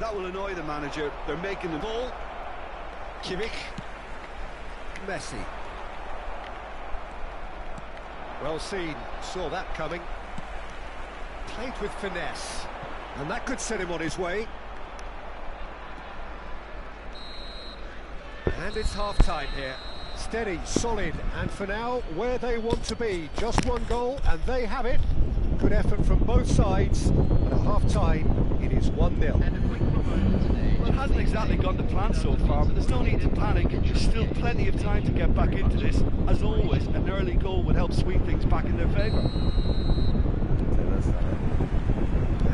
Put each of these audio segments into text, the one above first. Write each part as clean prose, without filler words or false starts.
That will annoy the manager. They're making the ball. Kimmich. Messi. Well seen, saw that coming. Played with finesse. And that could set him on his way. And it's half-time here. Steady, solid, and for now, where they want to be. Just one goal, and they have it. Good effort from both sides. And at half-time, it is 1-0. Well, it hasn't exactly gone to plan so far, but there's no need to panic. There's still plenty of time to get back into this. As always, an early goal would help swing things back in their favour.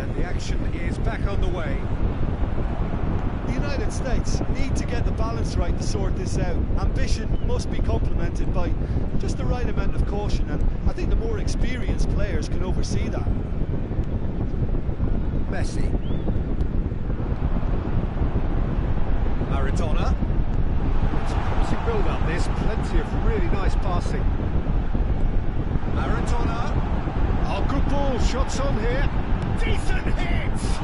And the action is back on the way. The United States need to get the balance right to sort this out. Ambition must be complemented by just the right amount of caution, and I think the more experienced players can oversee that. Messi. Maradona. It's a promising build-up, this. Plenty of really nice passing. Maradona. Oh, good ball. Shots on here. Decent hits!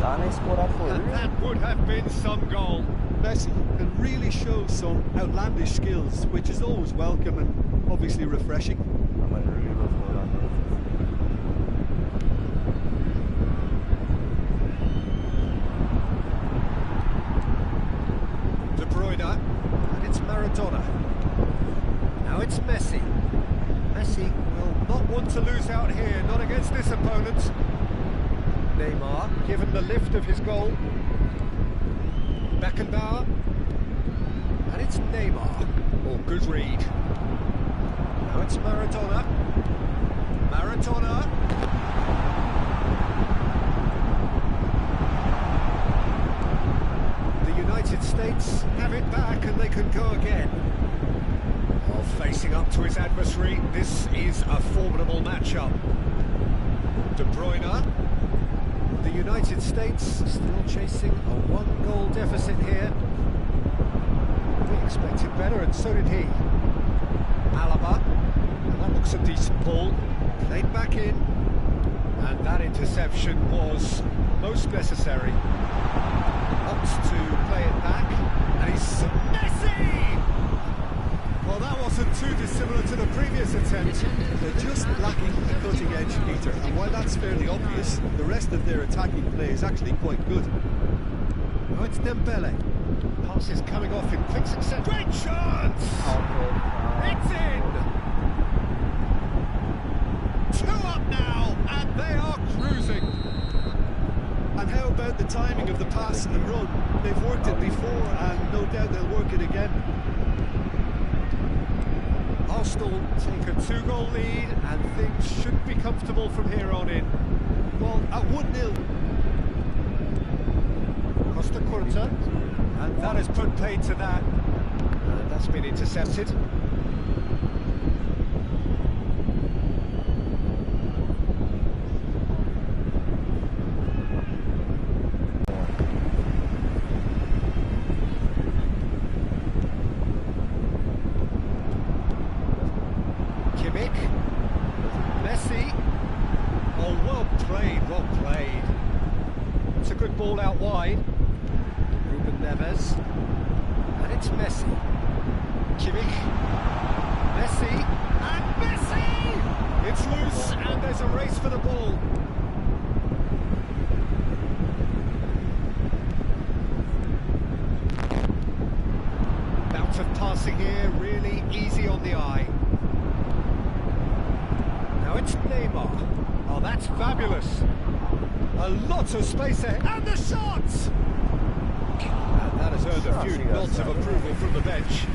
And that would have been some goal. Messi can really show some outlandish skills, which is always welcome and obviously refreshing. De Bruyne, and it's Maradona. Now it's Messi. Messi will not want to lose out here, not against this opponent. Neymar, given the lift of his goal. Beckenbauer. And it's Neymar. Oh, good read. Now it's Maradona. Maradona. The United States have it back and they can go again. Oh, facing up to his adversary, this is a formidable matchup. De Bruyne. The United States still chasing a one-goal deficit here. We expected better, and so did he. Alaba. Well, that looks a decent ball. Played back in. And that interception was most necessary. Opts to play it back. And he's Messi! Well, that wasn't too dissimilar to the previous attempt. They're just lacking a cutting edge, Peter, and while that's fairly obvious, the rest of their attacking play is actually quite good. Now it's Dembele. Pass is coming off in quick succession. Great chance! It's in! 2 up now, and they are cruising. And how about the timing of the pass and the run? They've worked it before, and no doubt they'll work it again. Arsenal take a 2-goal lead, and things should be comfortable from here on in. Well, at 1-0. Costa Curta, and that has put paid to that. And that's been intercepted. Kimmich, Messi. Oh, well played, well played. It's a good ball out wide. Ruben Neves. And it's Messi. Kimmich. Messi. And Messi! It's loose, and there's a race for the ball. Bout of passing here, really easy on the eye. Now it's Neymar. Oh, that's fabulous. A lot of space ahead. And the shots! And that has earned a few nods of approval from the bench.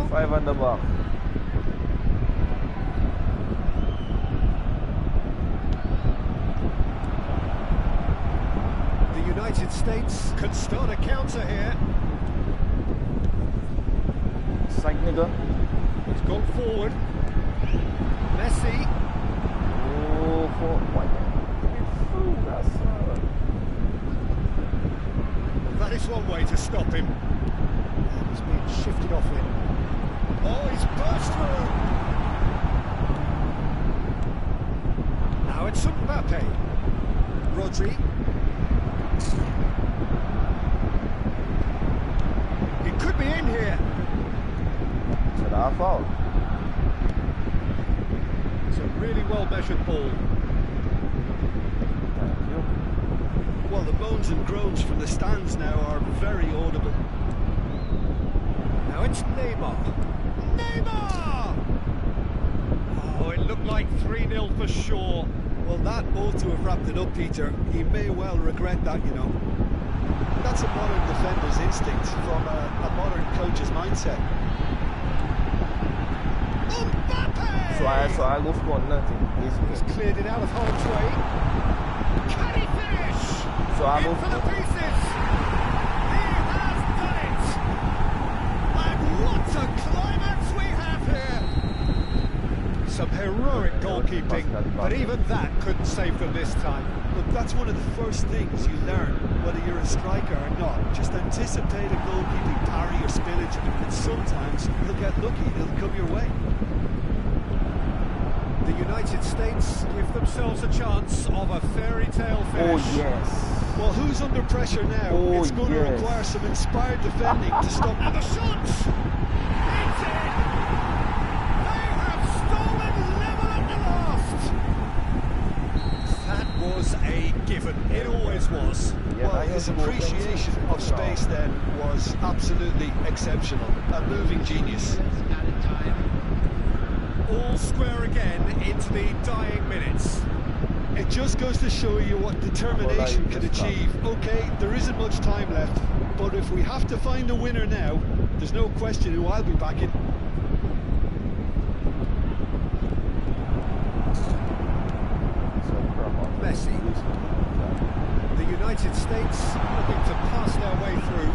now. 5 on the back. The United States could start a counter here. Psych nigga. He's gone forward. Messi. Oh, for what? That is one way to stop him. He's being shifted off it. Oh, he's burst through. Now it's Mbappe. Rodri. He could be in here. Is it our fault? It's a really well-measured ball. Thank you. Well, the moans and groans from the stands now are very audible. Now it's Neymar. Neymar! Oh, it looked like 3-0 for sure. Well, that ought to have wrapped it up, Peter. He may well regret that, you know. That's a modern defender's instinct from a modern coach's mindset. Mbappe! So I lost one nothing. He's cleared it out of harm's way. Can he finish? So I In lost for the pieces. He has done it. And what a climax we have here. Some heroic goalkeeping, but even that couldn't save them this time. Look, that's one of the first things you learn, whether you're a striker or not. Just anticipate a goalkeeping parry or spillage, and sometimes you'll get lucky, it'll come your way. The United States give themselves a chance of a fairy tale finish. Oh yes. Well, who's under pressure now? Oh, it's going to yes. require some inspired defending to stop. And the shot! It's in! They have stolen level at the last! That was a given. It always was. Yeah, Well, his appreciation of space then was absolutely exceptional. A moving genius. All square again into the dying minutes. It just goes to show you what determination can achieve. Okay, there isn't much time left, but if we have to find a winner now, there's no question who I'll be backing. Messi. The United States looking to pass their way through.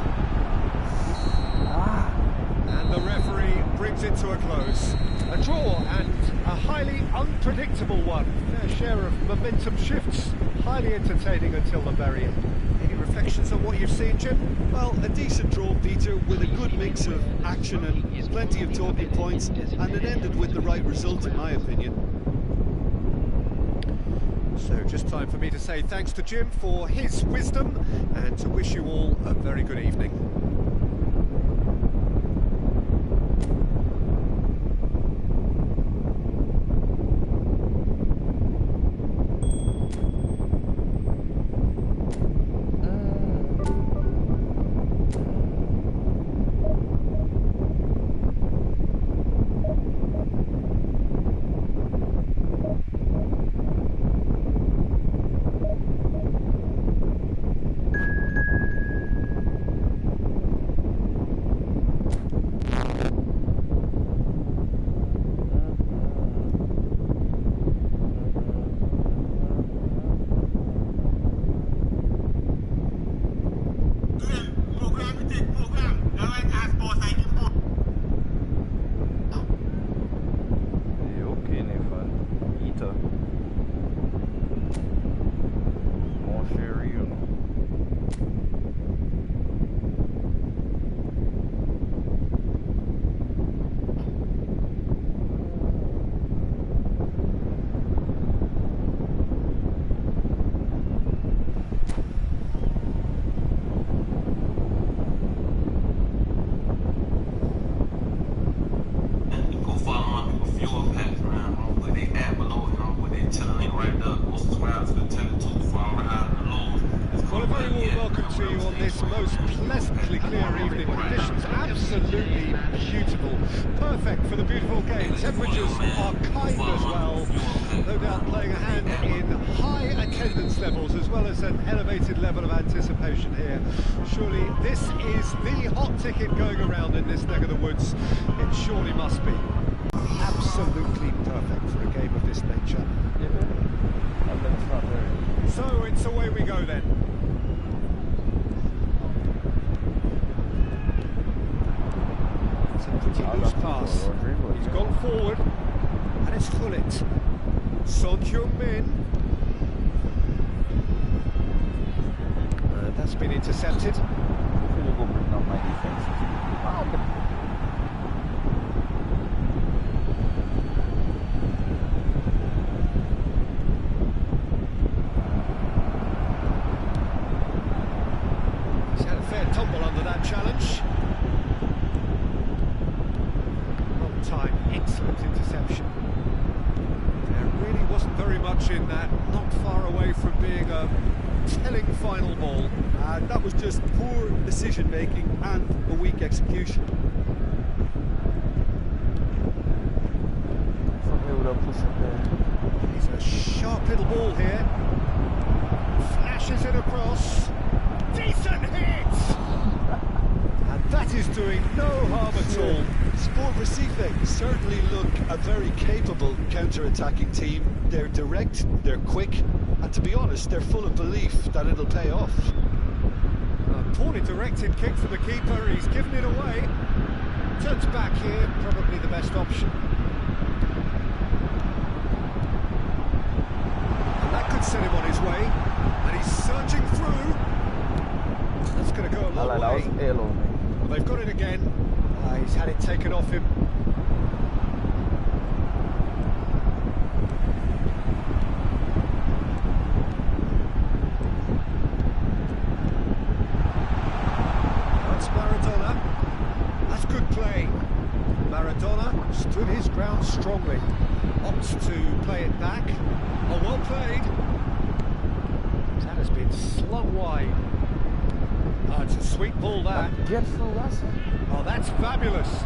And the referee brings it to a close. A draw and a highly unpredictable one. Fair share of momentum shifts. Highly entertaining until the very end. Any reflections on what you've seen, Jim? Well, a decent draw, Peter, with a good mix of action and plenty of talking points, and it ended with the right result, in my opinion. So just time for me to say thanks to Jim for his wisdom and to wish you all a very good evening. Well, a very warm welcome to you on this most pleasantly clear evening. Conditions absolutely beautiful. Perfect for the beautiful game. Temperatures are kind as well. No doubt playing a hand in high attendance levels as well as an elevated level of anticipation here. Surely this is the hot ticket going around in this neck of the woods. It surely must be. Absolutely perfect for a game of this nature. So it's away we go then. It's a pretty loose pass. He's gone forward, and it's Gullit. Son Heung-min. That's been intercepted. Tumble under that challenge. Long time, excellent interception. There really wasn't very much in that, not far away from being a telling final ball. That was just poor decision-making and a weak execution. He's a sharp little ball here. Flashes it across. Decent hit! And that is doing no harm at all. Sport Recife certainly look a very capable counter-attacking team. They're direct, they're quick, and to be honest, they're full of belief that it'll pay off. A poorly directed kick from the keeper, he's given it away. Turns back here, probably the best option. And that could set him on his way, and he's surging through. That's going to go a long way. Well, they've got it again. He's had it taken off him. That's Maradona. That's good play. Maradona stood his ground strongly. Opts to play it back. Oh, well played. That has been slung wide. Oh, it's a sweet ball, that. Oh, that's fabulous.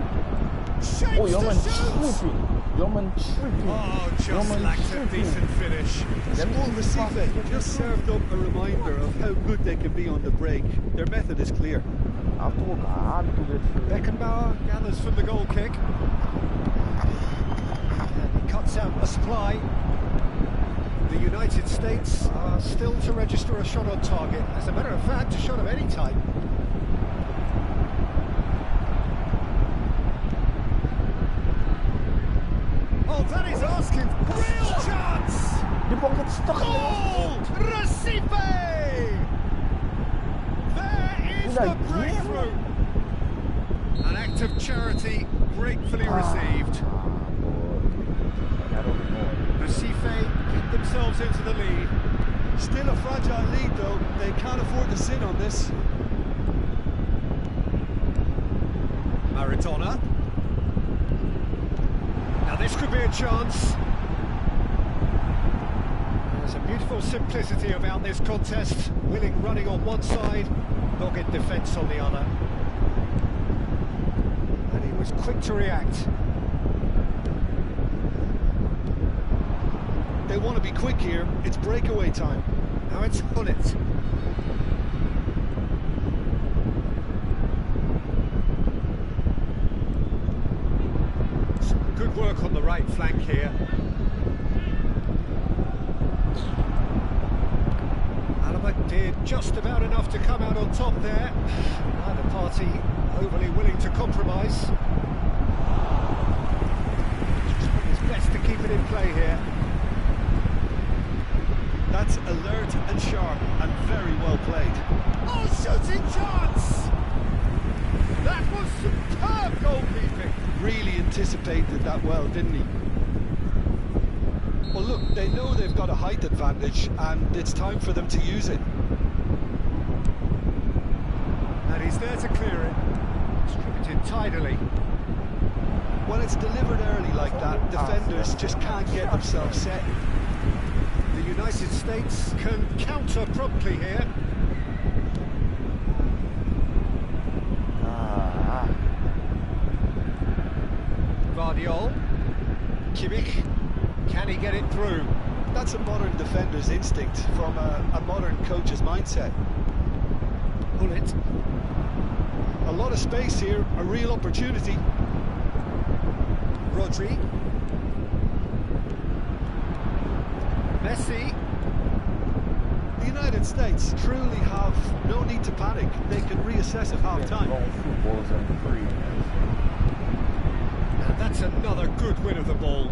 Shapes Oh, just lacked a decent finish. Sport Recife just served up a reminder of how good they can be on the break. Their method is clear. Beckenbauer gathers from the goal kick. And he cuts out a supply. The United States are still to register a shot on target. As a matter of fact, a shot of any type. Oh, that is asking for real chance! Goal! Recife! There is the breakthrough! An act of charity gratefully received. Recife get themselves into the lead. Still a fragile lead though, they can't afford to sit on this. Maradona. Now this could be a chance. There's a beautiful simplicity about this contest. Willing running on one side, dogged defence on the other. And he was quick to react. They want to be quick here, it's breakaway time. Now it's Gullit. Some good work on the right flank here. Alaba did just about enough to come out on top there. Neither party overly willing to compromise. Just doing his best to keep it in play here. That's alert and sharp and very well played. Oh, shooting chance! That was superb goalkeeping. Really anticipated that well, didn't he? Well, look, they know they've got a height advantage and it's time for them to use it. And he's there to clear it. Distributed tidily. When it's delivered early like that, defenders just can't get themselves set. The United States can counter promptly here. Guardiol. Kimmich. Can he get it through? That's a modern defender's instinct from a modern coach's mindset. Bullet. A lot of space here, a real opportunity. Rodri. Messi. The United States truly have no need to panic. They can reassess at half-time. Football's and free. And that's another good win of the ball.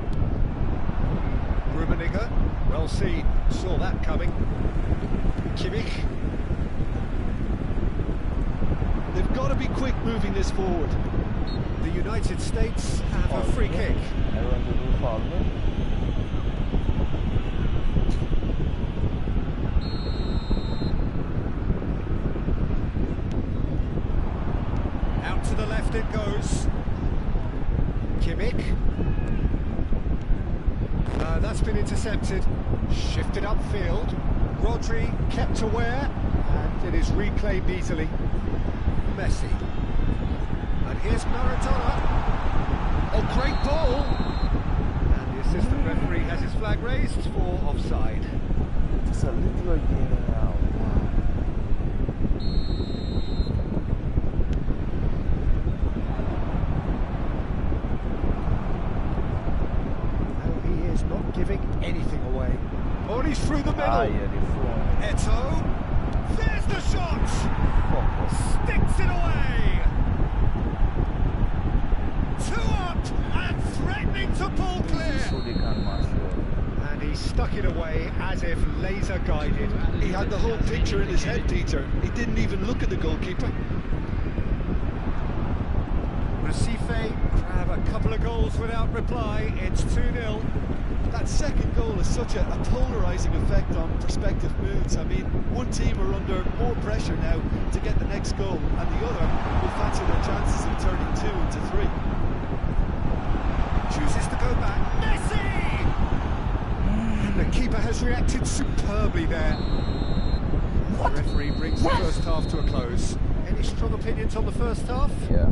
Rummenigge, well seen, saw that coming. Kimmich. They've got to be quick moving this forward. The United States have a free kick. Out to the left it goes. Kimmich. That's been intercepted. Shifted upfield. Rodri kept aware, and it is reclaimed easily. Messi. And here's Maradona. Oh, great ball! And the assistant referee has his flag raised for offside. Just a little again now. No, he is not giving anything away. Oh, and he's through the middle. Eto'o. There's the shot! Sticks it away! 2 up and threatening to pull clear. And he stuck it away as if laser guided. He had the whole picture in his head, Peter. He didn't even look at the goalkeeper. Recife grab a couple of goals without reply. It's 2-0. That second goal has such a polarising effect on prospective moods. I mean, one team are under more pressure now to get the next goal, and the other will fancy their chances of turning 2 into 3. Chooses to go back. Messi! And the keeper has reacted superbly there. The referee brings the first half to a close. Any strong opinions on the first half? Yeah.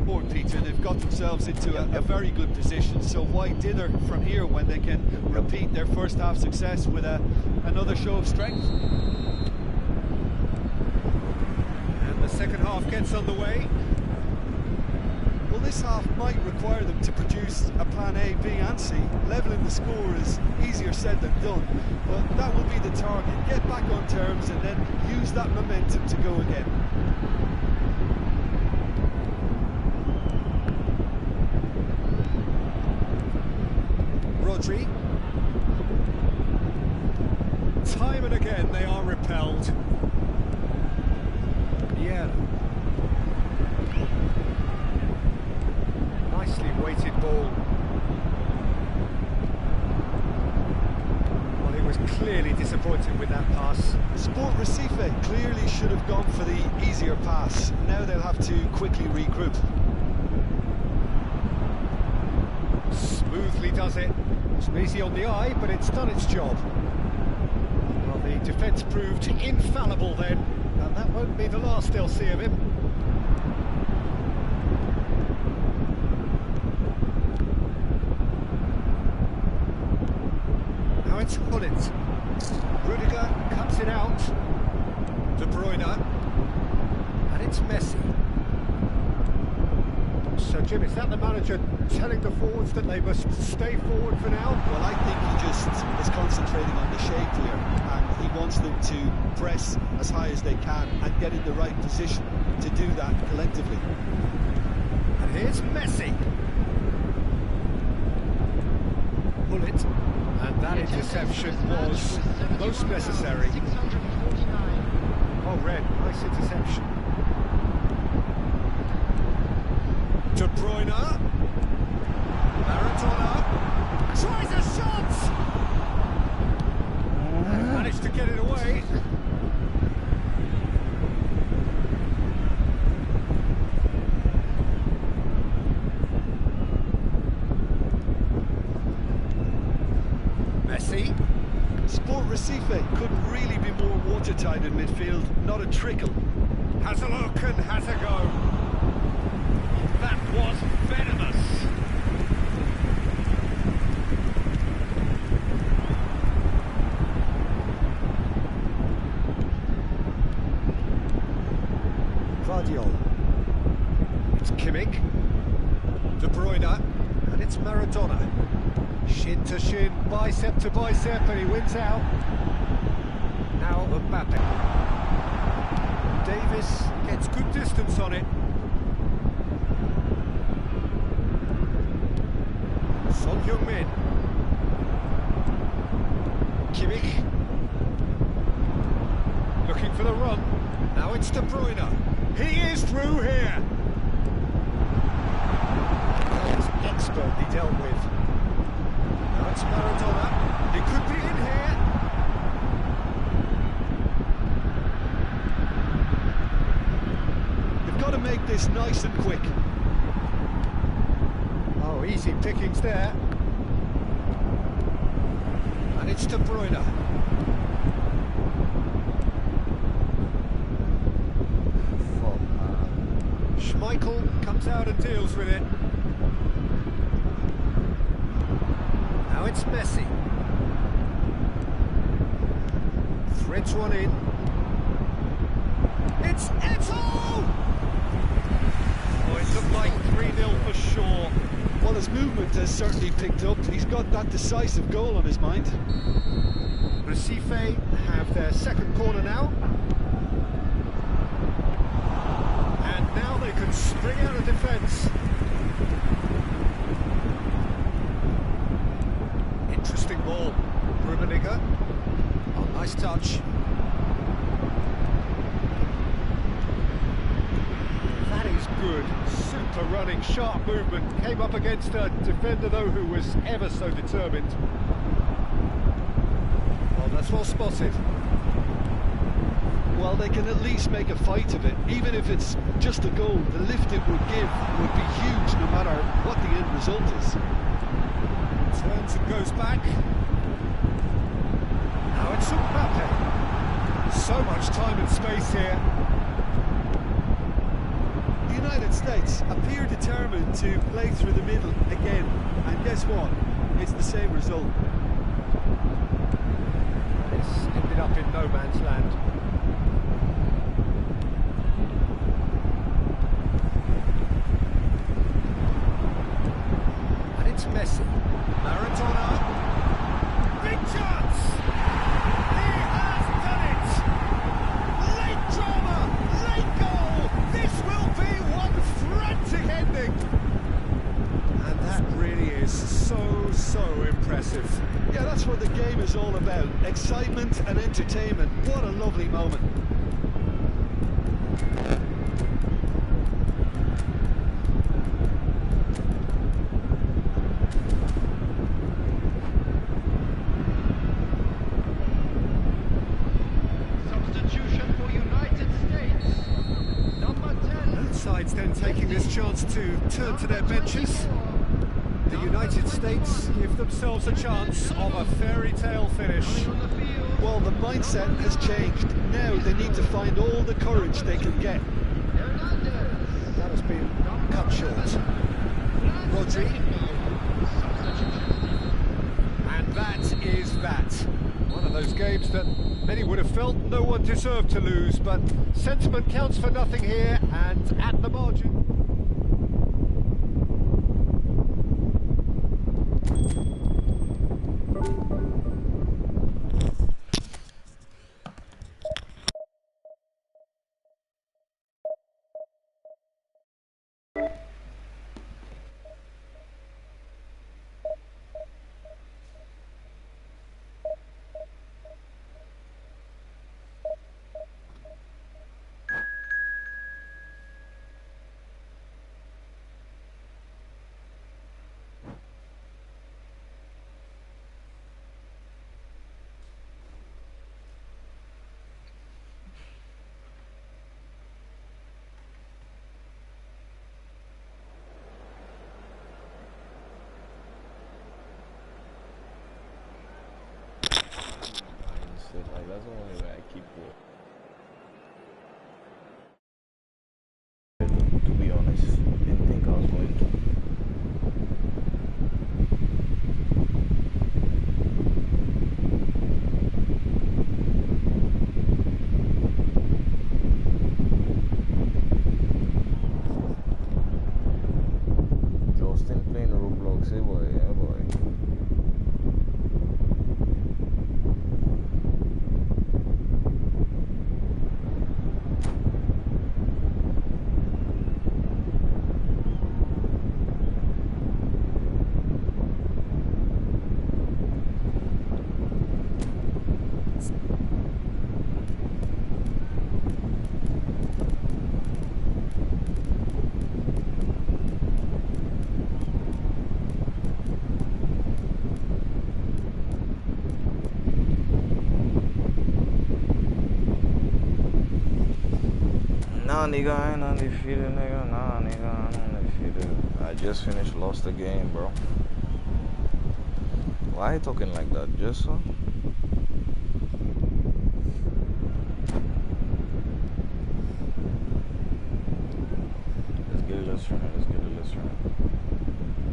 Poor Peter, they've got themselves into a very good position, so why dither from here when they can repeat their first half success with another show of strength? And the second half gets underway. Well, this half might require them to produce a plan A, B and C. Levelling the score is easier said than done, but that will be the target. Get back on terms and then use that momentum to go again. Rodri. Time and again they are repelled. Yeah. Nicely weighted ball. Well, he was clearly disappointed with that pass. Sport Recife clearly should have gone for the easier pass. Now they'll have to quickly regroup. Smoothly does it. It's easy on the eye, but it's done its job. Well, the defence proved infallible then, and that won't be the last they'll see of him. Now it's Hullet. Rudiger cuts it out. De Bruyne. And it's Messi. So, Jim, is that the manager telling the forwards that they must stay forward for now? Well, I think he just is concentrating on the shape here, and he wants them to press as high as they can and get in the right position to do that collectively. And here's Messi. Bullet. And that interception was most necessary. Oh, Red, nice interception. De Bruyne. Maradona. Tries a shot! And managed to get it away. Messi. Sport Recife couldn't really be more watertight in midfield, not a trickle. Has a look and has a go. That was venomous. Guardiola. It's Kimmich. De Bruyne. And it's Maradona. Shin to shin, bicep to bicep, and he wins out. Now Mbappe. Davis gets good distance on it. Son Heung-min. Kimmich. Looking for the run. Now it's De Bruyne. He is through here. That was expertly dealt with. Now it's Maradona. He could be in here. They've got to make this nice and quick. Oh, easy pickings there. And it's De Bruyne. Schmeichel comes out and deals with it. Now it's Messi. Threads one in. It's Eto'o! Oh, it looked like 3-0 for sure. Well, his movement has certainly picked up. He's got that decisive goal on his mind. Recife have their second corner now. And now they can spring out of defence. Interesting ball. Rummenigge. Oh, nice touch. That is good. Super running, sharp movement. Came up against a defender, though, who was ever so determined. Oh, that's well spotted. Well, they can at least make a fight of it. Even if it's just a goal, the lift it would give would be huge no matter what the end result is. Turns and goes back. Now it's Mbappe. So much time and space here. The United States appear determined to play through the middle again. And guess what? It's the same result. This ended up in no man's land. And it's Messi. Maradona. Big chance! He has done it! Late drama! Late goal! This will be one frantic ending! And that really is so impressive. Yeah, that's what the game is all about. Excitement and entertainment. What a lovely moment. Substitution for United States. Number 10. Both sides then taking this chance to turn to their benches. The United States give themselves a chance of a fairy tale finish. Well, the mindset has changed. Now they need to find all the courage they can get. That has been cut short. Rodri. And that is that. One of those games that many would have felt no one deserved to lose, but sentiment counts for nothing here, and at the margin. That's the only way I keep going. To be honest, didn't think I was going to. Justin playing Roblox, hey boy, yeah boy. Nah, nigga, I ain't undefeated, nigga. Nah, nigga, I ain't undefeated. I just finished, lost the game, bro. Why are you talking like that, just so? Let's get it, let's run it, let's get it, let's run it.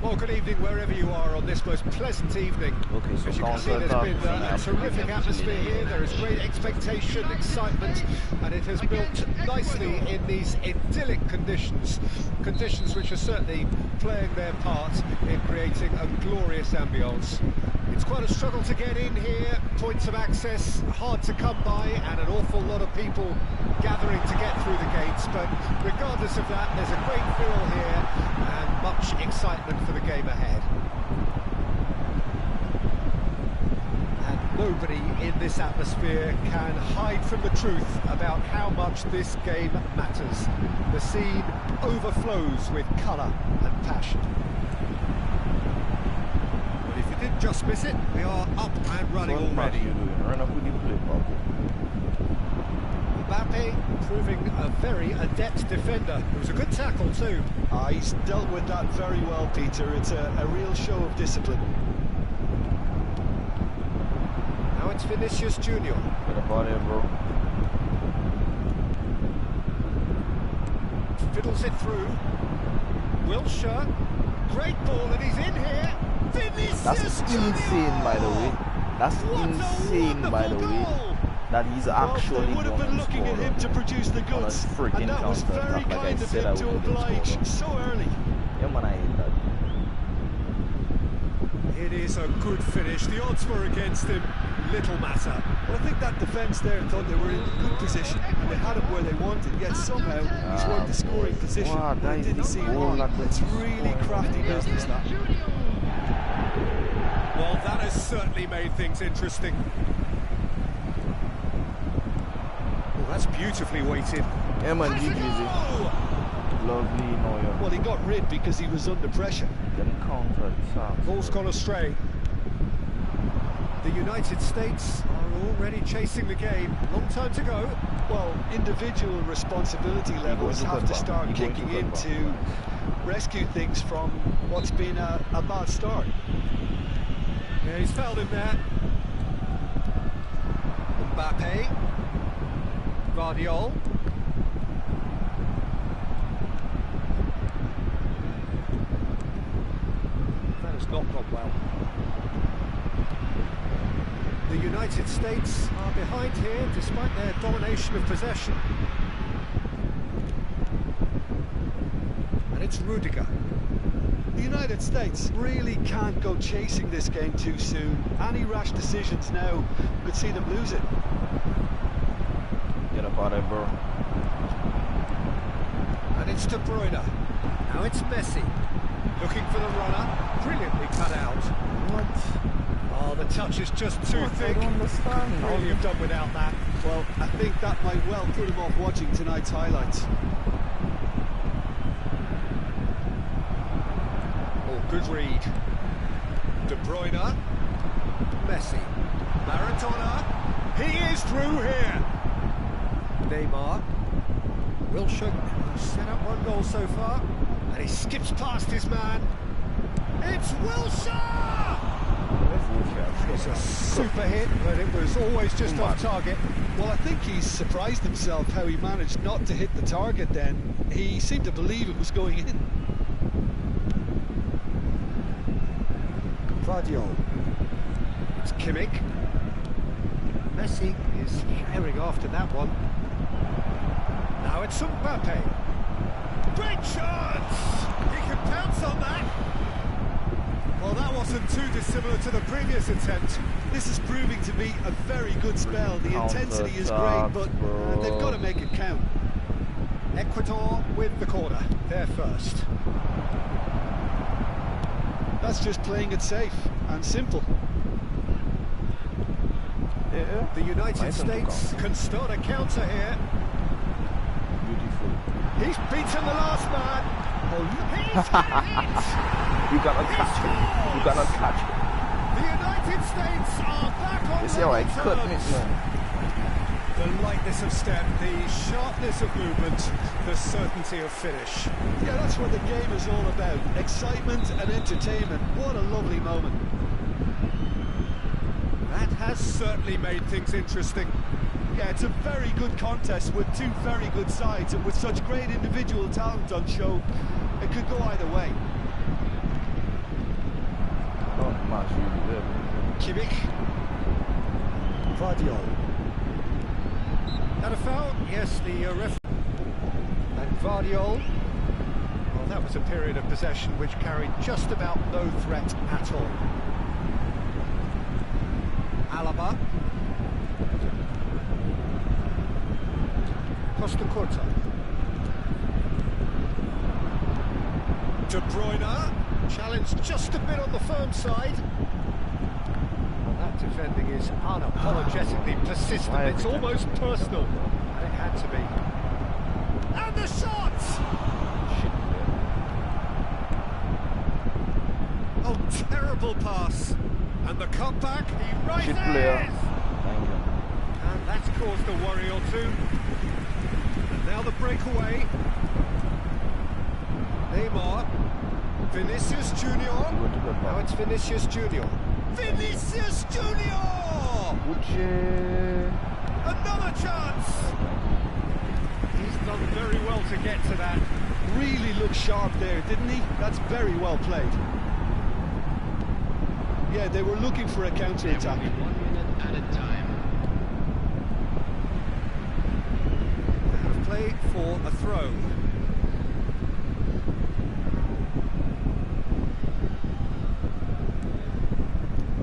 Well, good evening wherever you are on this most pleasant evening. Okay, so as you can see, there's been a terrific atmosphere here. There is great expectation, excitement, and it has built nicely in these idyllic conditions. Conditions which are certainly playing their part in creating a glorious ambience. It's quite a struggle to get in here, points of access hard to come by, and an awful lot of people gathering to get through the gates, but regardless of that, there's a great feel here and much excitement for the game ahead. And nobody in this atmosphere can hide from the truth about how much this game matters. The scene overflows with colour and passion. But if you didn't just miss it, we are up and running already. Run up with the play, Papa. Mbappe proving a very adept defender. It was a good tackle too. He's dealt with that very well, Peter. It's a real show of discipline. Now it's Vinicius Junior. Get up out here, bro. Fiddles it through. Wilshere. Great ball, and he's in here. Vinicius That's Junior! insane, by the way. That's What insane, a by the way. goal! That he's actually Well, they would have been looking at him to produce the on a goods, freaking and that was counter very attack, like I kind of said I him to would have oblige scored. so early. Yeah, man, I hate that. It is a good finish. The odds were against him. Little matter. Well, I think that defence there thought they were in good position, and they had him where they wanted, yet somehow he's worked the scoring position, wow, but that it is didn't the seem goal wrong. that It's was really scoring. crafty business, that. Well, that has certainly made things interesting. Oh, that's beautifully weighted. Yeah, man, Has a GG. goal! Lovely, no, yeah. Well, he got rid because he was under pressure. Them counter attacks. Ball's gone astray. The United States are already chasing the game. Long time to go. Well, individual responsibility levels have to start kicking in to rescue things from what's been a bad start. Yeah, he's fouled him there. Mbappe. Guardiola. That has not gone well. The United States are behind here despite their domination of possession. And it's Rudiger. The United States really can't go chasing this game too soon. Any rash decisions now could see them lose it. Get up out of there, bro. And it's De Bruyne. Now it's Messi. Looking for the runner. Brilliantly cut out. What? Oh, the touch is just too What? thick. I don't understand. What really have done without that? Well, I think that might well put him off watching tonight's highlights. Oh, good read. De Bruyne. Messi. Maradona. He is through here. Neymar. Wilshere set up one goal so far. And he skips past his man. It's Wilshere! That was a super hit, but it was always just off target. Well, I think he surprised himself how he managed not to hit the target then. He seemed to believe it was going in. Vardiol. It's Kimmich. Messi is sharing after that one. Now it's Mbappe. Great chance! He can pounce on that. Well, that wasn't too dissimilar to the previous attempt. This is proving to be a very good spell. The intensity is great, but they've got to make it count. Ecuador with the corner. They're first. That's just playing it safe and simple. Yeah. The United States can start a counter here. Beautiful. He's beaten the last man. He's had it. You cannot catch him. You cannot catch him. The United States are back on You see how I cut terms. it, man? The lightness of step, the sharpness of movement, the certainty of finish. Yeah, that's what the game is all about. Excitement and entertainment. What a lovely moment. That has certainly made things interesting. Yeah, it's a very good contest with two very good sides, and with such great individual talent on show, it could go either way. Not much really good. Kimmich. Vardiol. And a foul? Yes, the ref. And Vardiol. Well, that was a period of possession which carried just about no threat at all. Alaba. Costa Curta. De Bruyne. Challenged just a bit on the firm side. Well, that defending is unapologetically persistent. It's almost personal. And it had to be. And the shot! Oh, terrible pass. And the cutback, he rises! Shit player. Thank you. And that's caused a worry or two. And now the breakaway. Neymar. Vinicius Junior. Now it's Vinicius Junior. Vinicius Junior! Another chance! He's done very well to get to that. Really looked sharp there, didn't he? That's very well played. Yeah, they were looking for a counter-attack. 1 minute at a time. Out of play for a throw.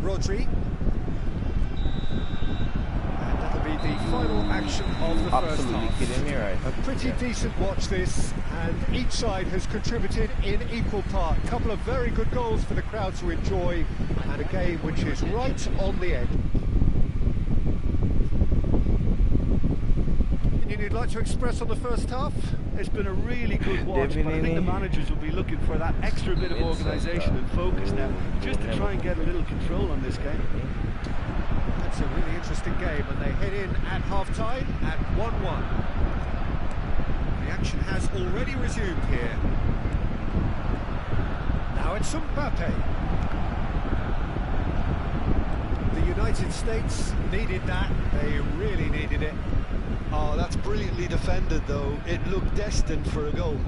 Rodri. And that'll be the final action of the first Absolutely half. kidding me, right? A pretty decent watch this, and each side has contributed in equal part. A couple of very good goals for the crowd to enjoy, and a game which is right on the edge. Anything you'd like to express on the first half? It's been a really good watch, but I think the managers will be looking for that extra bit of organisation and focus now, just to try and get a little control on this game. That's a really interesting game, and they head in at half-time at 1-1. The action has already resumed here. Now it's Mbappe. The United States needed that. They really needed it. Oh, that's brilliantly defended, though. It looked destined for a goal.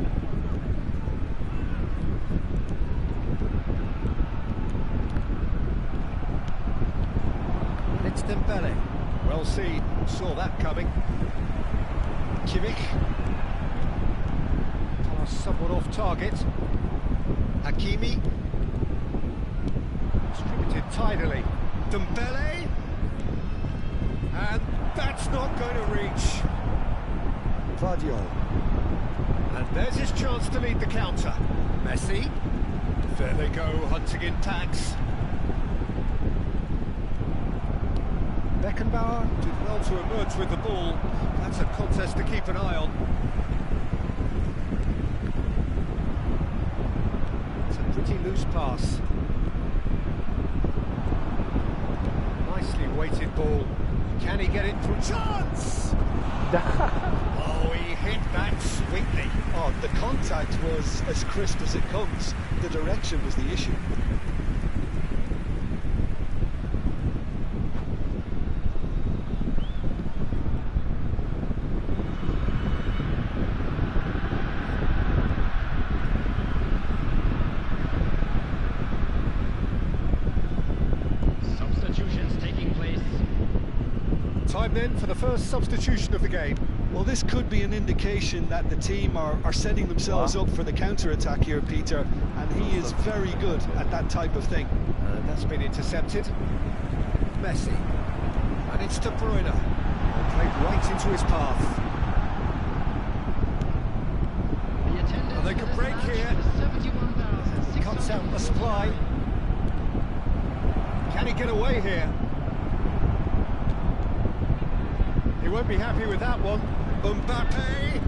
It's Dembele. Well seen. Saw that coming. Kimmich. Pass somewhat off target. Hakimi. Distributed tidily. Dembele. And that's not going to reach. Vardiol. And there's his chance to lead the counter. Messi. There they go, hunting in tags. Beckenbauer did well to emerge with the ball. That's a contest to keep an eye on. It's a pretty loose pass. Nicely weighted ball. Can he get it through? Chance! Oh, he hit that sweetly. Oh, the contact was as crisp as it comes. The direction was the issue. Substitutions taking place. Time then for the first substitution of the game. Well, this could be an indication that the team are setting themselves up for the counter-attack here, Peter, and he is very good at that type of thing. That's been intercepted. Messi. And it's De Bruyne. Played right into his path. The attendance And they for can this break match here. is 71,600. Cuts out the supply. Can he get away here? He won't be happy with that one. Mbappe.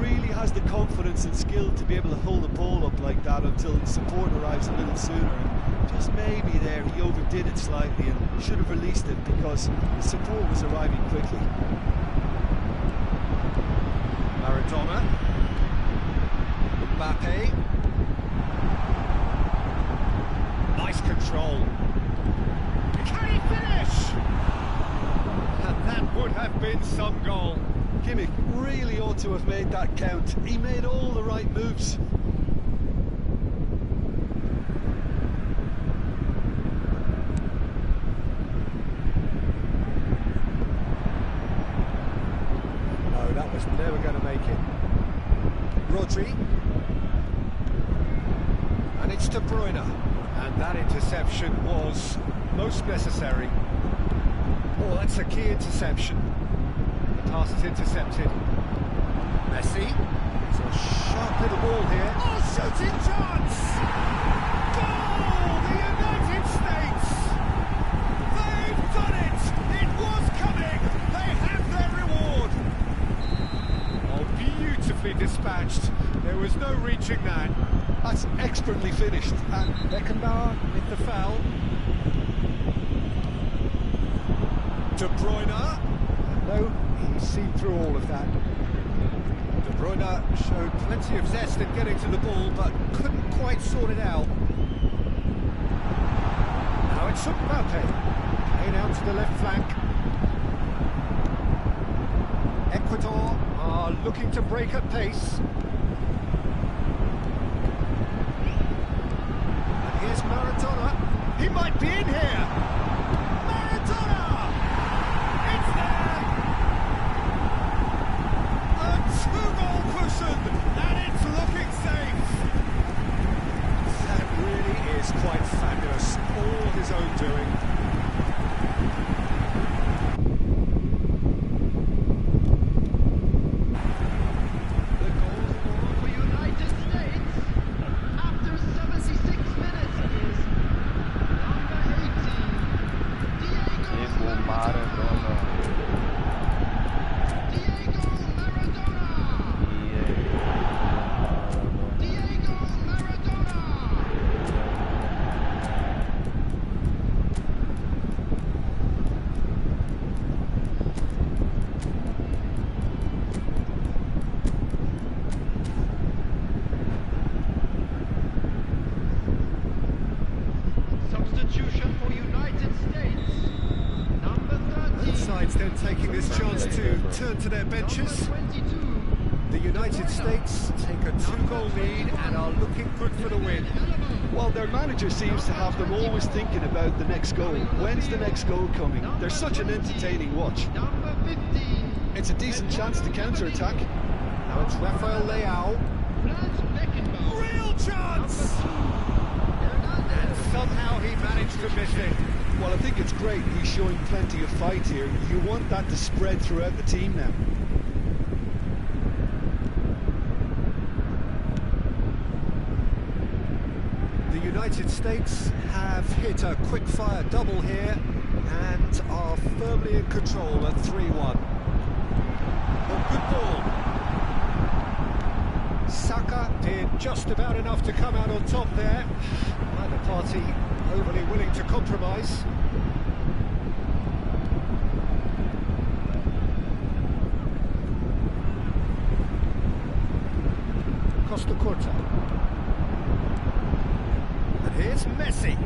Really has the confidence and skill to be able to hold the ball up like that until support arrives a little sooner. And just maybe there he overdid it slightly and should have released it because the support was arriving quickly. Maradona. Mbappe. Nice control. Can he finish? And that would have been some goal. Kimmich really ought to have made that count. He made all the right moves. No, that was never going to make it. Rodri. And it's De Bruyne. And that interception was most necessary. Oh, that's a key interception. The pass is intercepted. Messi. It's a sharp little ball here. Oh, shooting chance! Goal! The United States! They've done it! It was coming! They have their reward! Oh, beautifully dispatched. There was no reaching that. That's expertly finished. And Beckenbauer with the foul. De Bruyne. No, he's seen through all of that. De Bruyne showed plenty of zest in getting to the ball, but couldn't quite sort it out. Now it's Mbappe. Played out to the left flank. Ecuador are looking to break at pace. And here's Maradona. He might be in here. Maradona! It's there! A two-goal cushion, and it's looking safe. That really is quite fabulous. All his own doing. The goal scorer for United States after 76 minutes is number 18, Diego Maradona. Diego Maradona. Diego Maradona. Substitution for United States, number 13. Both sides then taking this chance to turn to their benches. Number 22. The United States take a two-goal lead and are looking good for the win. well, their manager seems to have them always thinking about the next goal. When's the next goal coming? They're such an entertaining watch. Number 15. It's a decent chance to counter-attack. Now it's Rafael Leao. Franz Beckenbauer. Real chance! And somehow he managed to miss it. Well, I think it's great he's showing plenty of fight here. You want that to spread throughout the team now. The United States have hit a quick-fire double here and are firmly in control at 3-1. Oh, good ball. Saka did just about enough to come out on top there. Neither party overly willing to compromise. Costa Curta. And here's Messi.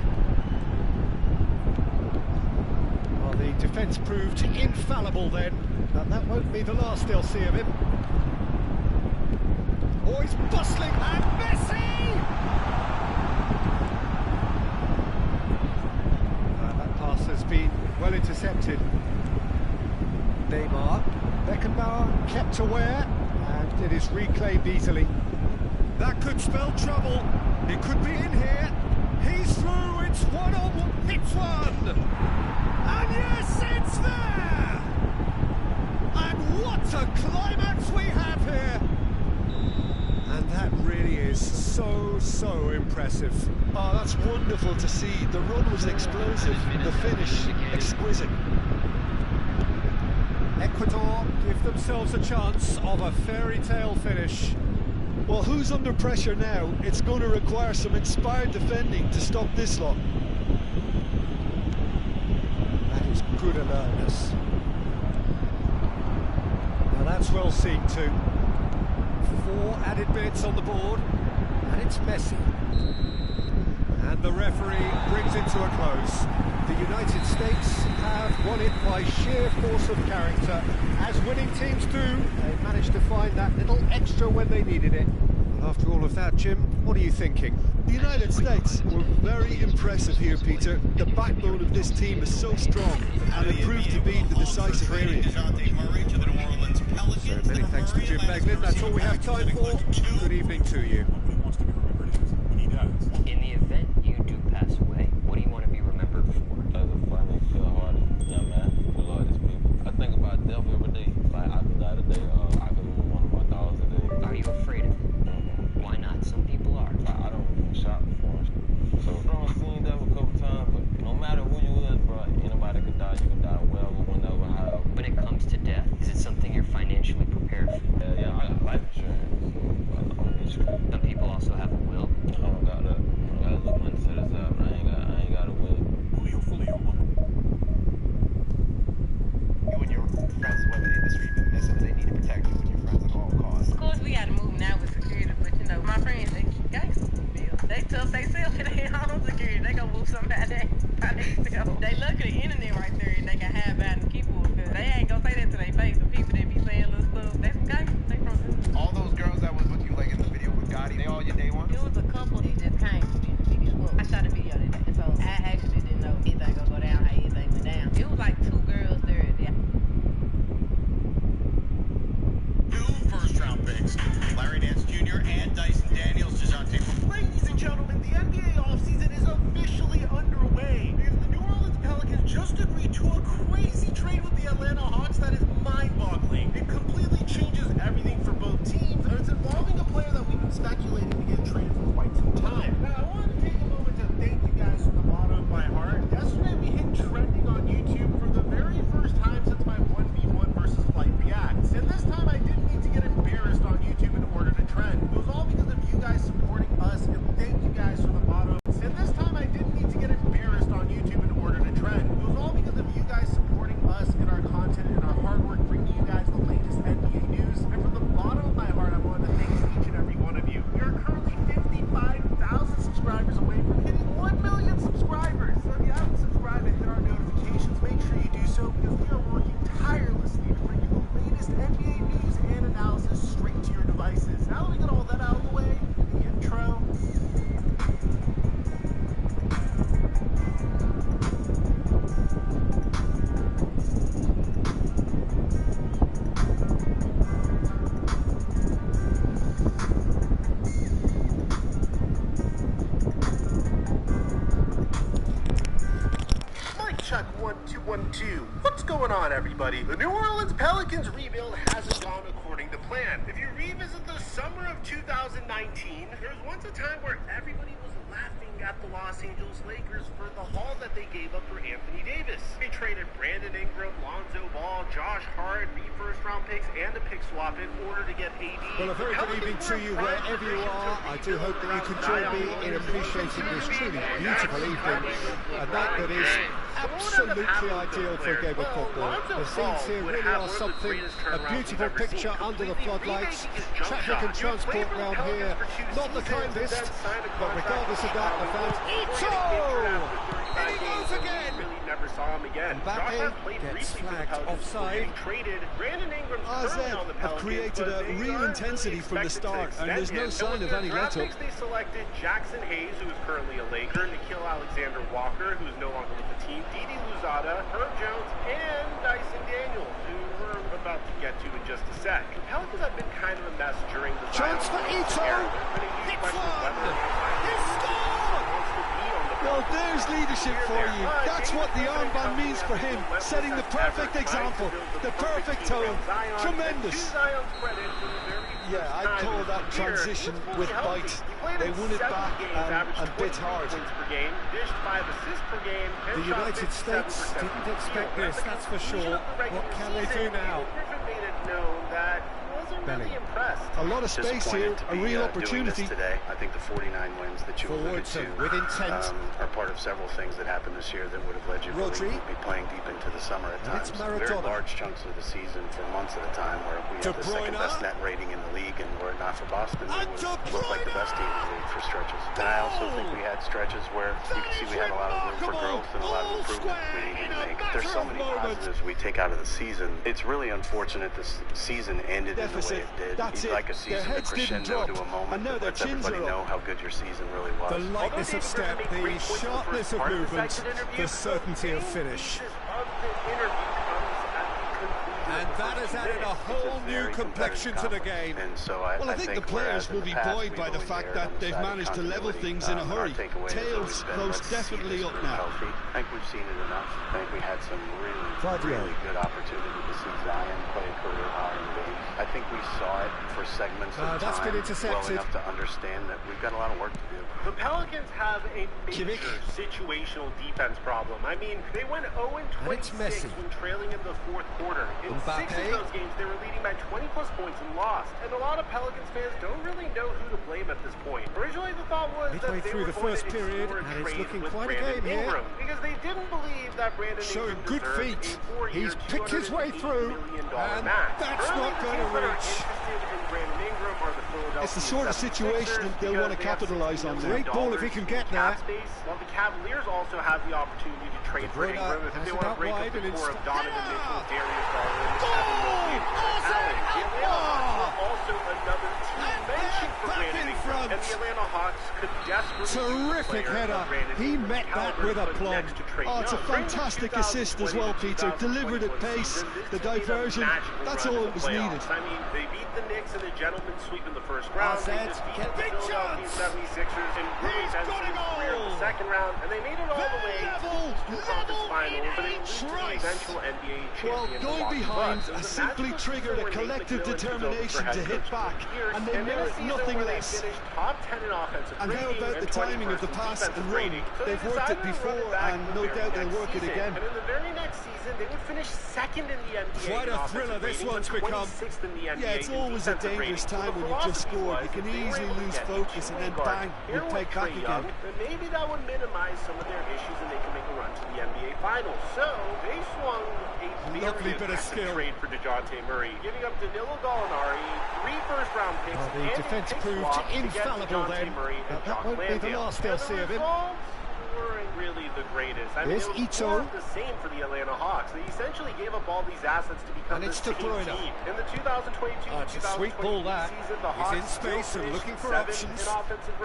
Well, the defence proved infallible then, but that won't be the last they'll see of him. Oh, he's bustling, and Messi! That pass has been well intercepted. Neymar, Beckenbauer kept aware, and it is reclaimed easily. That could spell trouble. It could be in here. He's through. It's one on. It's one. And yes, it's there. And what a climax we have here. And that really is so impressive. Oh, that's wonderful to see. The run was explosive, the finish exquisite. Ecuador give themselves a chance of a fairy tale finish. Well, who's under pressure now? It's going to require some inspired defending to stop this lot. That is good alertness. Now that's well seen too. 4 added minutes on the board, and it's Messi. And the referee brings it to a close. The United States have won it by sheer force of character. As winning teams do, they managed to find that little extra when they needed it. Well, after all of that, Jim, what are you thinking? The United States were very impressive here, Peter. The backbone of this team is so strong, and it proved to be the decisive area. So many thanks to Jim Beglin. That's all we have time for. Good evening to you. In the event you do pass away, what do you want to be remembered for? As a funny, good-hearted young man who loved his people. I think about death every day. Like, I could die today, I could lose one of my dollars today. Are you afraid of it? Why not? Some people are. I don't shop for it. So, I've seen death a couple times, but no matter who you is, bro, anybody could die. You can die wherever, whenever, however. When it comes to death, is it something you're financially prepared for? Yeah, I got life insurance, so I'm insured. Some people also have a will. I don't got that. I got a little money set aside, but I ain't got a will. You and your friends were the industry business, and they need to protect you and your friends at all costs. Of course, we got to move now with security, but you know, my friends, they gangsters. They tough they self in their own security. They gonna move something out there by themselves. They look at the internet right there and they can hide behind the keyboard. Cause they ain't gonna say that to their face. The people that be saying little stuff, they some gangsters. They from All those girls that was with you, like in the video with Gotti, they all your day ones? It was a couple that just came to me in the video. Well, I shot a video today, so I actually didn't know anything gonna go down, how anything went down. It was like 2 girls there. New first-round picks, Larry Nance Jr. and Dyson Daniels. Ladies and gentlemen, the NBA offseason is officially underway because the New Orleans Pelicans just agreed to a crazy trade with the Atlanta Hawks that is mind-boggling. It completely changes everything for both teams, and it's involving a player that we've been speculating to get traded for quite some time. Now, I wanted to take a moment to thank you guys from the bottom of my heart. Yesterday, we hit trending on YouTube for the very first time since my 1v1 versus Flight Reacts, and this time I didn't need to get embarrassed on YouTube in order to trend. It was all because of you guys supporting us, and thank you guys from the bottom. And this time I didn't need to get embarrassed on YouTube in order to trend. It was all because of you guys supporting us and our content and our hard work, bringing you guys the latest NBA news. And from the bottom of my heart, I wanted to thank each and every one of you. We are currently 55,000 subscribers away from hitting 1 million subscribers. So if you haven't subscribed and hit our notifications, make sure you do so because we are working tirelessly to bring you the latest NBA news and analysis straight to your devices. Now that we got all that out of the way, the intro. Chuck 1212. What's going on, everybody? The New Orleans Pelicans rebuild hasn't gone according to plan. If you revisit the summer of 2019, there was once a time where everybody was laughing at the Los Angeles Lakers for the haul that they gave up for Anthony Davis. They traded Brandon Ingram, Lonzo Ball, Josh Hart, 3 first-round picks, and a pick swap in order to get AD. Well, a very good evening to you wherever you are. I do hope that you can join me in appreciating this truly beautiful evening. A night that is absolutely ideal for a game of football. The scenes here really are something, a beautiful picture under the floodlights. Traffic and transport round here, not the kindest, but regardless of that, the fans... Ito! And he goes again! Never saw him again. Mbappe gets flagged offside. AZ have created a real intensity from the start, and there's no sign of any let-up. They selected Jackson Hayes, who is currently a Laker, Nikhil Alexander-Walker, who is no longer with the team, Didi Louzada, Herb Jones, and Dyson Daniels, who we're about to get to in just a sec. Pelicans have been kind of a mess during the chance for Ito! Hits one! He scored! Well, there's leadership for you. That's what the armband means for him, setting the perfect example, the perfect tone. Tremendous. Yeah, I'd call that transition with bite. They won it back and bit hard. The United States didn't expect this, that's for sure. What can they do now? A lot of space here, a real opportunity. Today, I think the 49 wins that you alluded to with intent are part of several things that happened this year that would have led you to be playing deep into the summer at times. Very large chunks of the season for months at a time where we had the second best net rating in the league, and were it not for Boston, we would have looked like the best team in the league for stretches. And I also think we had stretches where you could see we had a lot of room for growth and a lot of improvement we needed to make. There's so many positives we take out of the season. It's really unfortunate this season ended in the way it did. That's like a season to crescendo to a moment that lets everybody know how good your season really was. The lightness of step, the sharpness of movement, the certainty of finish. And that has added a whole new complexion to the game. And so well, I think the players will be buoyed by the fact that they've managed to level things in a hurry. Tails most definitely up now. I think we've seen it enough. I think we had some really good opportunity to see Zion play a career high in games. I think we saw it for segments of time well enough to understand that we've got a lot of work to do. The Pelicans have a major situational defense problem. I mean, they went 0-26 when trailing in the fourth quarter. In 6 of those games, they were leading by 20-plus points and lost. And a lot of Pelicans fans don't really know who to blame at this point. Originally, the thought was that they were going to explore a trade with Brandon Ingram, because they didn't believe that Brandon Ingram deserved a 4-year, He's picked his way through, and that's not going to reach. It's the sort of situation they'll want to capitalise on. Great ball if he can get there. While the Cavaliers also have the opportunity to trade for Ingram if they want to break up the core of Donovan Mitchell, Darius Garland, also another team mentioned for Brandon Ingram, and the Atlanta Hawks could desperately terrific header. He met that with aplomb. Oh, it's a fantastic assist as well, Peter. Delivered at pace, the diversion, that's all that was needed. I mean, they beat the Knicks in a gentleman's sweep in the first round. They defeated the Philadelphia 76ers in Bruce Benson's career in the second round, and they made it all the way to the conference finals, but they lose to the eventual NBA champion. Well, going behind has simply triggered a collective determination to hit back, and they merit nothing less. Top 10 in offensive and how about the timing of the pass and run? They've worked it before, and no doubt they'll work it again. And in the very next season, they would finish second in the NBA. Quite a thriller this one's become. Yeah, it's always a dangerous time when you've just scored. You can easily lose focus, and then bang, you take back again. Maybe that would minimize some of their issues, and they can make a run to the NBA Finals. So they swung a lovely bit of skill trade for DeJounte Murray, giving up Danilo Gallinari, 3 first-round picks. The defense proved infallible then, but that won't be the last they'll see of him. Weren't really the greatest. I mean, it was more of the same for the Atlanta Hawks. They essentially gave up all these assets to become the same team. In the 2022-2023 sweet ball that. season, the Hawks He's in space and looking for options.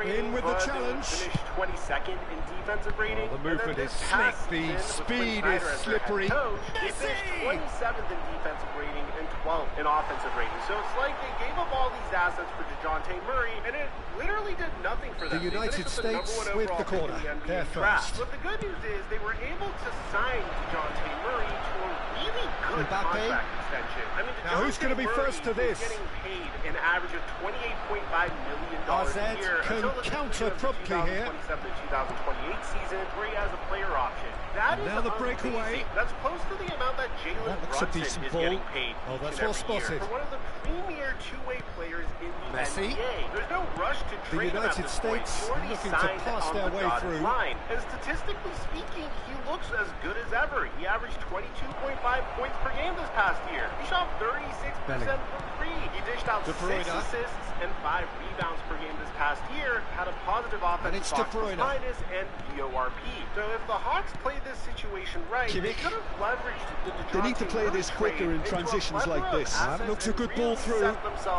In with the challenge. Finished 22nd in defensive rating. The movement is slick. The speed is slippery. They finished 27th in defensive rating and 12th in offensive rating. So it's like they gave up all these assets for DeJounte Murray, and it literally did nothing for them. The United States with the corner. They're first. But the good news is they were able to sign DeJounte Murray to a really good contract extension. I mean, now who's going to be first to this? Getting paid an average of $28.5 million a year can counter promptly here. 2027-2028 season, where he has a player option. That is now the breakaway. That's close to the amount that Jalen Brunson is getting paid. Oh, that's well spotted. For one of the premier two-way players in the Messi. NBA. There's no rush to trade him at United this States point. looking to pass their way through. Line. And statistically speaking, he looks as good as ever. He averaged 22.5 points per game this past year. He shot 36% from three. He dished out 6 assists and 5 rebounds per game this past year. Had a positive offensive box minus and VORP. So if the Hawks play this situation right, they could have leveraged the They need to play this quicker in transitions like this. That looks a good ball through.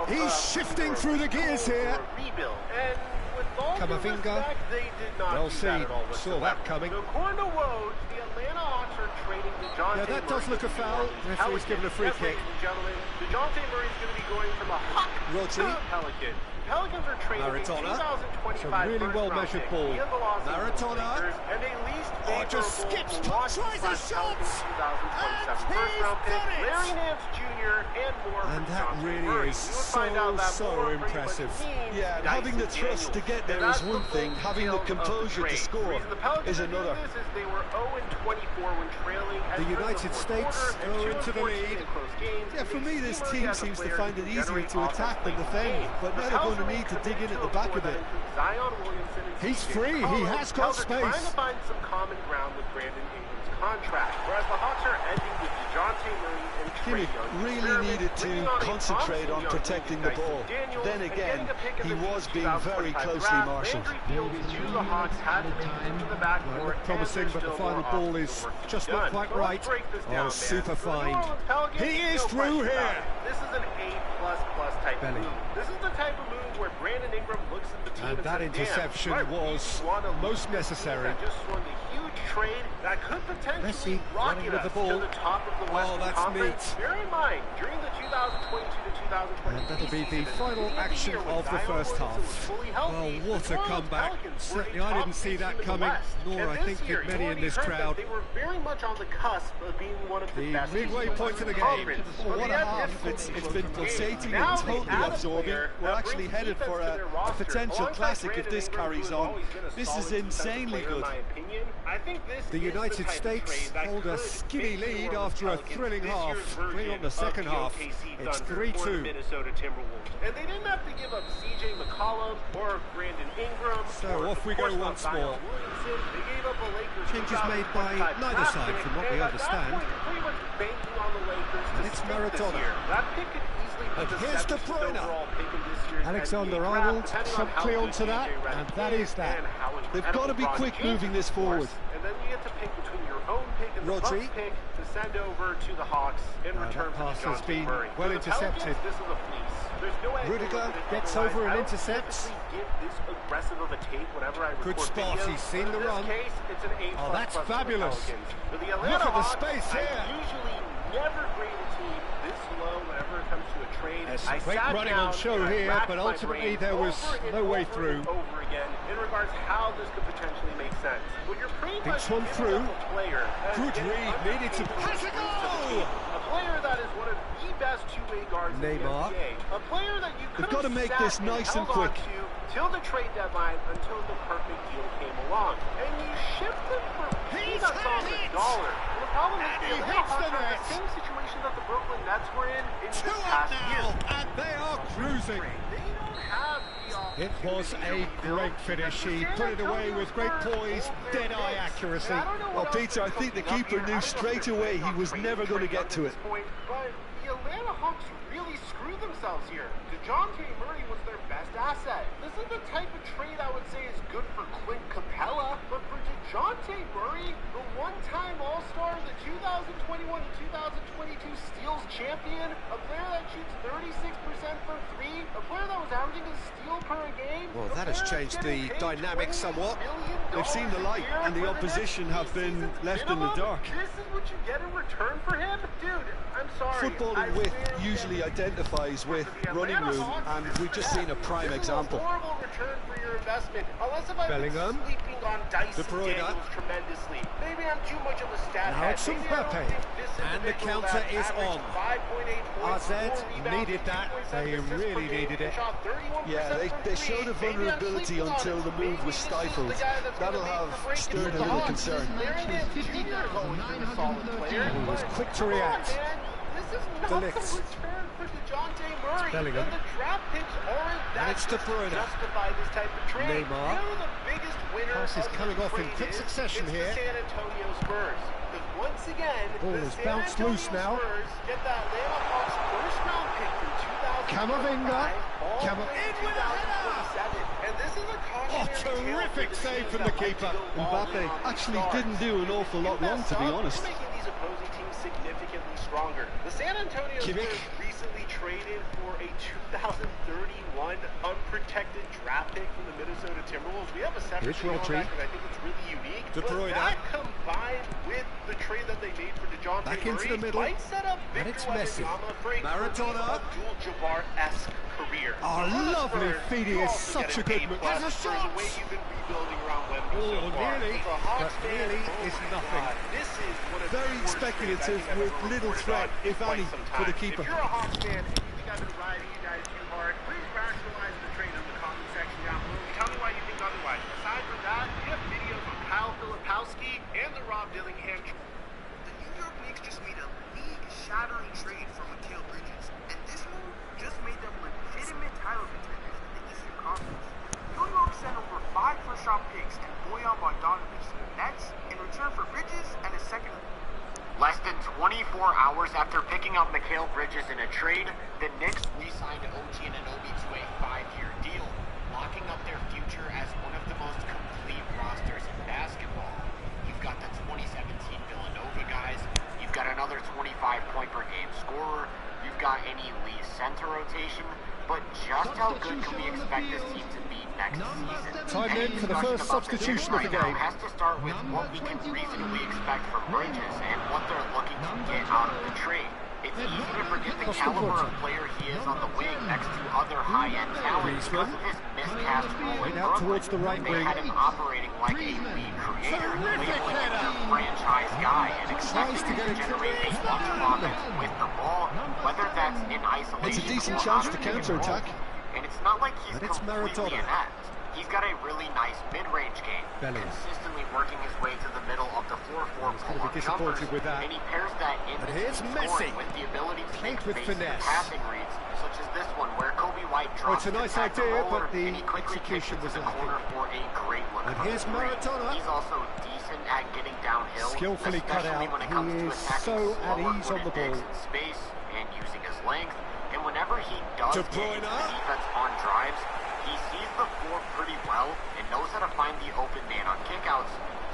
He's shifting through the gears here. And with all Camavinga, they did not well seen. Saw that coming. According to Woj, the Atlanta Hawks are trading DeJounte Yeah, that does look a foul. Referee's given a free kick. Gentlemen, DeJounte Murray is going to be going from a Hawk to a Pelican. Pelicans are trading Maratona. It's a really well-measured ball. Maratona. And a least just skips, tries a shot. First round pick, Larry Nance Jr. and more. And that really is so impressive. Yeah, and having the thrust to get there is one thing, having the composure to score is another. They were 0-24 when trailing. The United States go into the lead. Yeah, for me this team seems to find it easier to attack than defend, but now they're going to need to dig in at the back a bit. He's free, he has got space. Trying to find some common ground with Brandon Ingram's contract, whereas the Hawks are ending with DeJounte Murray and Trey Young. Really needed to concentrate on protecting the ball. Then again, he was being very closely marshalled. Promising, but the final ball is just not quite right. Oh, super fine. He is through here. This is an A++ type move. This is the type of move where Brandon Ingram looks at the team and that interception was most necessary. Just won the huge trade that could potentially Messi rocket with us the ball. to the top of the Western that's Conference. neat. Bear in mind, during the 2022 to 2023 and that'll be the final action of the first half. Well, what a comeback. Certainly I didn't see that coming, nor I think did many in this crowd. They were very much on the cusp of being one of the best midway point of the game. Well, what a half. It's been pulsating and totally absorbing. We're actually headed for a potential classic if this carries on. This is insanely good. The United States hold a skinny lead after a thrilling half. Bring on the second half. It's 3-2. And they didn't have to give up CJ McCollum or Brandon Ingram. So off we go once more. Changes made by neither side from what we understand. And it's Maratona. And here's De Bruyne. Alexander-Arnold promptly onto that, and that is that. They've got to be quick moving this forward. And then you get to pick between your own pick and the Bucks pick to send over to the Hawks in return for pass has been Murray. well intercepted. This is a fleece. There's no Rudiger gets over and intercepts. Give this aggressive of a take whenever I Good record spot, videos. he's seen the In this run. case, it's an A++ Oh, that's fabulous. For the Look Atlanta at the Hawks, space here. I usually never grade a team this low whenever it comes to a trade. There's I some great sat running down on show and I here, racked but my ultimately brain there was over no and way over through. and over again in regards how this could potentially make sense. Well, you're pretty much one through. a player. Good read, needed to pass it. A player that is one of the best two-way guards in the Neymar. NBA. A player that you could They've got to make this nice and quick. Till the trade deadline, until the perfect deal came along. And you shipped him for peanuts on the dollar. Well, the problem is the Hawks are in the same situation that the Brooklyn Nets were in this past year. And they are cruising. They don't have the It was a great finish. He put it away with great poise, dead-eye accuracy. Well, Peter, I think the keeper knew straight away he was never going to get to it. But the Atlanta Hawks really screwed themselves here. DeJounte Murray was their best asset. This is the type of trade I would say is good for Clint Capella, but for DeJounte Murray, the one-time All-Star, the 2021 to 2022 Steals champion, a player that shoots 36% from three, a player that was averaging a steal per game. Well, that has changed the dynamic somewhat. They've seen the light, and the opposition have been left in the dark. This is what you get in return for him? Dude, I'm sorry. footballing width usually identifies with running room, and we've just seen a prime example. Horrible return for your investment, unless if I've been sleeping on Dyson Daniels tremendously. Maybe I'm too much of a stat head. Now it's Mbappe, and the counter is on. AZ needed that. They really needed it. Yeah, they showed a vulnerability until the move was stifled. That'll have stirred a little concern. He was quick to react. This is not the return for DeJounte Murray. Bellingham. And the draft picks aren't that it's De Bruyne. justify this type of trade. Neymar. The biggest winner Pass is of coming the off in trade quick succession is here. the San Antonio Spurs. Because once again, Ball the is San bounced Antonio loose now. Spurs get the Atlanta Hawks first round pick from 2025 Camavinga. all the way to 2027. And this is a cautionary terrific save from the keeper. Mbappe actually didn't do an awful lot wrong, to be honest. Making these opposing teams significantly stronger. The San Antonio Spurs recently traded for a 2031 unprotected draft pick from the Minnesota Timberwolves. We have a separate video on that because I think it's really unique. De Bruyne. But that combined with the trade that they made for DeJounte Back Murray into the middle. might set up And it's Victor Messi. Wembanyama for a Maradona. Abdul-Jabbar-esque career. Oh, lovely feeding is such a good move. There's a shot! The way you've been rebuilding around Wembley so far. Nearly, but nearly is nothing. This is one of Very speculative with little threat, if any, for the keeper. If you're a Hawks fan and you think I've been riding you guys too hard, please rationalize the trade in the comment section down below. Tell me why you think otherwise. Aside from that, we have videos on Kyle Filipowski and the Rob Dillingham. The New York Knicks just made a league-shattering trade for Mikal Bridges, and this move just made them legitimate title contenders in the Eastern Conference. New York sent over 5 first-round picks and Bojan Bogdanovic to the Nets in return for Bridges and a second. Less than 24 hours after picking up Mikal Bridges in a trade, the Knicks re-signed OG Anunoby to a 5-year deal, locking up their future as one of the most complete rosters in basketball. You've got the 2017 Villanova guys, you've got another 25-point-per-game scorer, you've got an elite center rotation, but just how good can we expect this team to be next season? Time in for the first substitution of the game. Has to start with what we can reasonably expect from Bridges and what they're looking to get out of the trade. It's easy to forget the caliber of player he is on the wing next to other high-end talent because of his miscast role in out towards Brooklyn. the right They wing. had him operating like a lead creator, labeling him a franchise guy and expecting him to generate a bunch of offense with the ball, whether that's in isolation. It's a decent or chance out to of pick and counter-attack. roll. And it's not like he's completely inept. He's got a really nice mid-range game, consistently working his way to the middle of the 4-4 pull-up jumpers, with that. and he pairs that into scoring with the ability to make basic passing reads, such as this one where Kobe White drops it's a nice the idea, roller, but the and he quickly kicks execution it to was the lacking. corner for a great look. And here's Maradona. He's also decent at getting downhill, Skillfully cut especially out. when it comes He to is attacking so at ease on the slower-footed ball. digs in space and using his length. And whenever he does De get into Bruyne. the defense on drives, he sees the floor pretty well and knows how to find the open man on kickouts,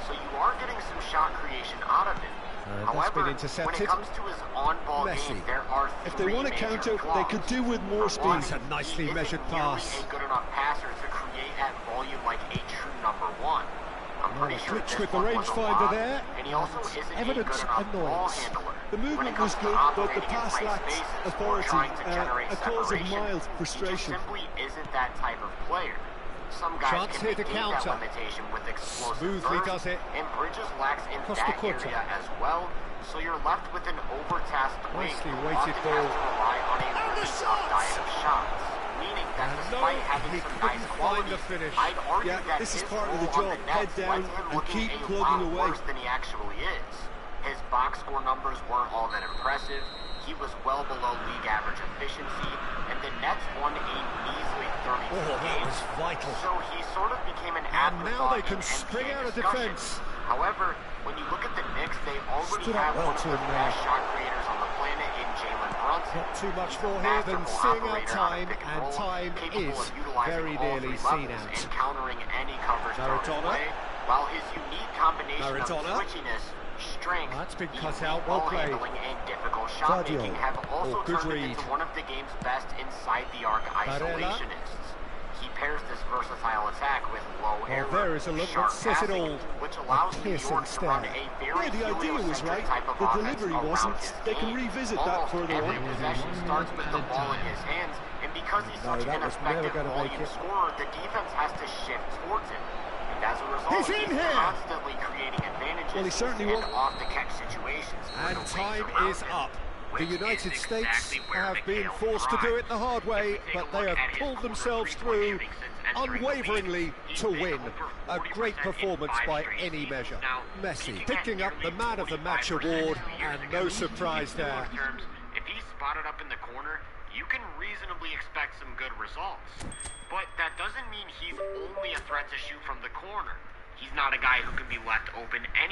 so you are getting some shot creation out of him. However, when it comes to his on-ball game, there are three If they want to counter, they could do with more speed. It's a nicely measured pass. He isn't nearly a good enough passer to create at volume like a true number one. I'm pretty sure glitch this with the one was a rangefinder lob, there. and he also isn't a good Evident enough ball annoyance. handler. The When it movement comes was to good, but the operating in pass tight lacked spaces or authority, trying to generate a cause of separation, mild he frustration. just simply isn't that type of player. Some guys Chance can here to negate that counter. limitation with explosive Smoothly burst, does it. and Bridges lacks in Across that the quarter. area as well, so you're left with an overtasked wing Nicely who weighted often ball. has to rely on a really tough diet of shots, meaning that despite having he some couldn't nice find qualities, the finish. I'd argue Yeah, that this is his part of the role on job. the Nets Head down left him and looking keep a plugging lot away. worse than he actually is. His box score numbers weren't all that impressive. He was well below league average efficiency, and the Nets won a measly 32 that games. was vital. So he sort of became an And now afterthought they can in spring NBA out of discussion. defense. However, when you look at the Knicks, they already Stood up have well one of to the him there. best shot creators on the planet in Jalen Brunson. Not too much He's more a here than masterful seeing our operator on a time, pick and roll, time capable is of utilizing very all nearly three seen levels out. and countering any coverage thrown his Maradona. way, while his unique combination Maradona. of twitchiness, strength, That's been cut elite out, well ball played. handling, and difficult shot making have also good turned him read. into one of the game's best inside the arc Barella. isolationists. He pairs this versatile attack with low error, there is a look sharp that says it passing, all. which allows A New piercing York to run stare. a very Yeah, the idea was right. type of The offense delivery around wasn't. his They can game. revisit that Almost further every on. possession starts with the ball in his hands, and because he's such that an was never effective gonna make volume it. scorer, the defense has to shift towards him. And as a result, He's in here. constantly creating advantages Well, he certainly and won't. off-the-catch situations. for And the wings time around is him, up. The which United is States exactly where have been McHale forced to do it thrives. the hard way, If we take but a they look have at his pulled corner themselves three-point through shooting since entering the league, unwaveringly he's to been win. over A 40% great in performance 5 by straight any seasons. measure. Now, Messi peaking picking at up the nearly Man of the Match 45% award, 2 years and ago, no surprise in there. terms, if he's spotted up in the corner, you can reasonably expect some good results. But that doesn't mean he's only a threat to shoot from the corner. He's not a guy who can be left open any